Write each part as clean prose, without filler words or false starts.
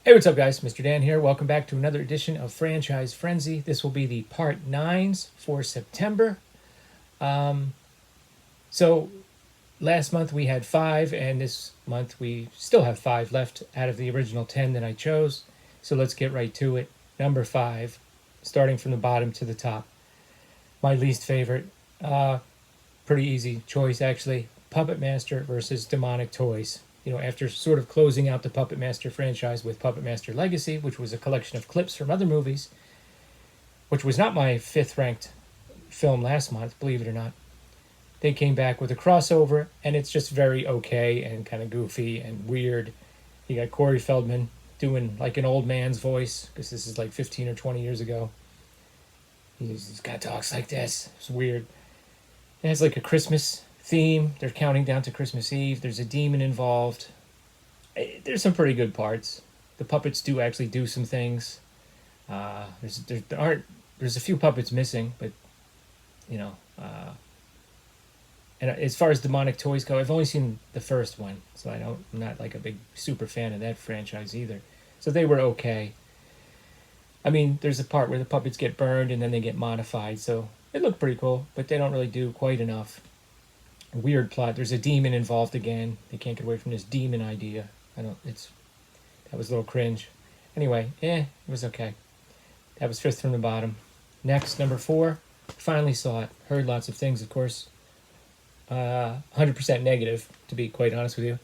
Hey, what's up, guys? Mr. Dan here. Welcome back to another edition of Franchise Frenzy. This will be the part nines for September. So, last month we had five, and this month we still have five left out of the original 10 that I chose. So, let's get right to it. Number five, starting from the bottom to the top. My least favorite. Pretty easy choice, actually. Puppet Master versus Demonic Toys. After sort of closing out the Puppet Master franchise with Puppet Master Legacy, which was a collection of clips from other movies, which was not my fifth ranked film last month, believe it or not. They came back with a crossover, and it's just very okay and kind of goofy and weird. You got Corey Feldman doing like an old man's voice, because this is like 15 or 20 years ago. He's got talks like this. It's weird. It has like a Christmas theme. They're counting down to Christmas Eve. There's a demon involved. There's some pretty good parts. The puppets do actually do some things. There's a few puppets missing, but you know. And as far as Demonic Toys go, I've only seen the first one, so I'm not like a big super fan of that franchise either. So they were okay. I mean, there's a part where the puppets get burned and then they get modified, so it looked pretty cool, but they don't really do quite enough. A weird plot. There's a demon involved again. They can't get away from this demon idea. That was a little cringe. Anyway, it was okay. That was fifth from the bottom. Next, number four. Finally saw it. Heard lots of things, of course. 100% negative, to be quite honest with you.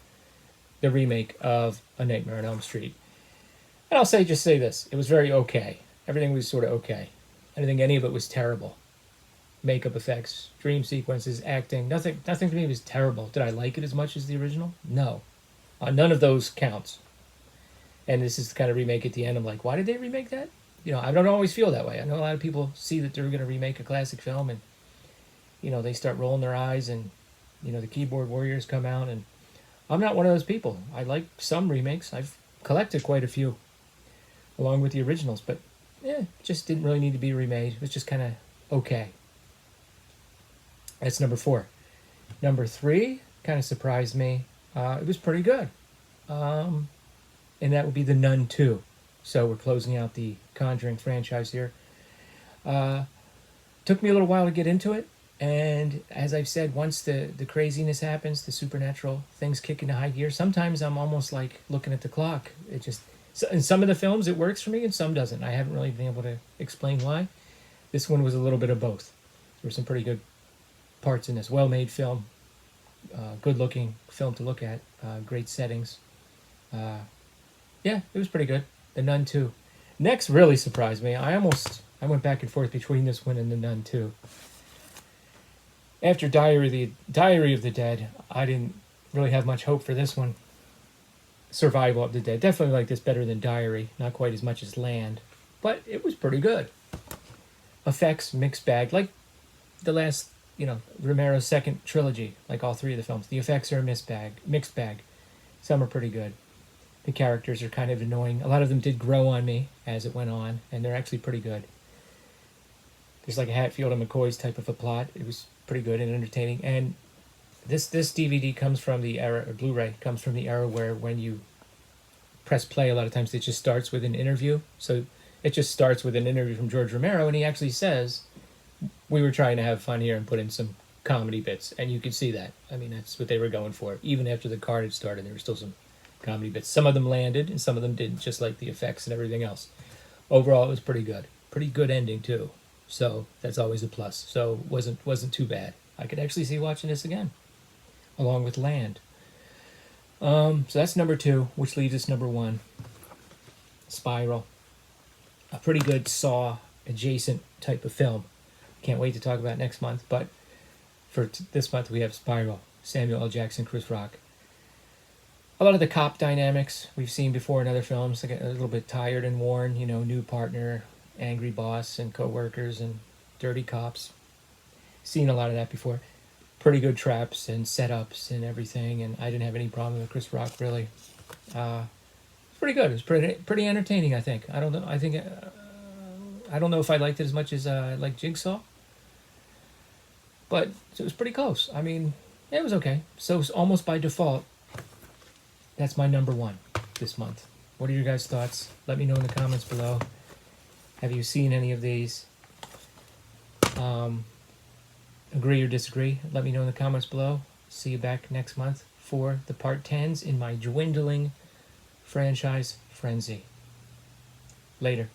The remake of A Nightmare on Elm Street. And I'll just say this. It was very okay. Everything was sort of okay. I didn't think any of it was terrible. Makeup effects, dream sequences, acting. Nothing to me was terrible. Did I like it as much as the original? No. None of those counts. And this is the kind of remake at the end. I'm like, why did they remake that? I don't always feel that way. I know a lot of people see that they're going to remake a classic film and, they start rolling their eyes and, the keyboard warriors come out. And I'm not one of those people. I like some remakes. I've collected quite a few along with the originals. But, just didn't really need to be remade. It was just kind of okay. That's number four. Number three kind of surprised me. It was pretty good. And that would be The Nun 2. So we're closing out the Conjuring franchise here. Took me a little while to get into it. And as I've said, once the craziness happens, the supernatural things kick into high gear, sometimes I'm almost like looking at the clock. In some of the films it works for me and some doesn't. I haven't really been able to explain why. This one was a little bit of both. There were some pretty good parts in this. Well-made film. Good-looking film to look at. Great settings. It was pretty good. The Nun 2. Next really surprised me. I went back and forth between this one and The Nun 2. After Diary of the Dead, I didn't really have much hope for this one. Survival of the Dead. Definitely like this better than Diary. Not quite as much as Land. But it was pretty good. Effects, mixed bag. Like the last, Romero's second trilogy. Like all three of the films. The effects are a mixed bag. Some are pretty good. The characters are kind of annoying. A lot of them did grow on me as it went on. And they're actually pretty good. There's like a Hatfield and McCoy's type of a plot. It was pretty good and entertaining. And this DVD comes from the era, or Blu-ray comes from the era where when you press play, a lot of times it just starts with an interview. So it just starts with an interview from George Romero, and he actually says, we were trying to have fun here and put in some comedy bits. And you could see that. I mean, that's what they were going for. Even after the carnage started, there were still some comedy bits. Some of them landed and some of them didn't, just like the effects and everything else. Overall, it was pretty good. Pretty good ending, too. So that's always a plus. So wasn't too bad. I could actually see watching this again, along with Land. So that's number two, which leaves us number one. Spiral, a pretty good Saw adjacent type of film. Can't wait to talk about it next month. But for this month we have Spiral, Samuel L. Jackson, Chris Rock. A lot of the cop dynamics we've seen before in other films. Like a little bit tired and worn. New partner, angry boss and co-workers and dirty cops. Seen a lot of that before. Pretty good traps and setups and everything, and I didn't have any problem with Chris Rock, really. It's pretty good. It was pretty entertaining, I think. I don't know. I don't know if I liked it as much as I liked Jigsaw, but it was pretty close. I mean, it was okay. So almost by default, that's my number one this month. What are your guys' thoughts? Let me know in the comments below. Have you seen any of these? Agree or disagree? Let me know in the comments below. See you back next month for the part 10s in my dwindling franchise frenzy. Later.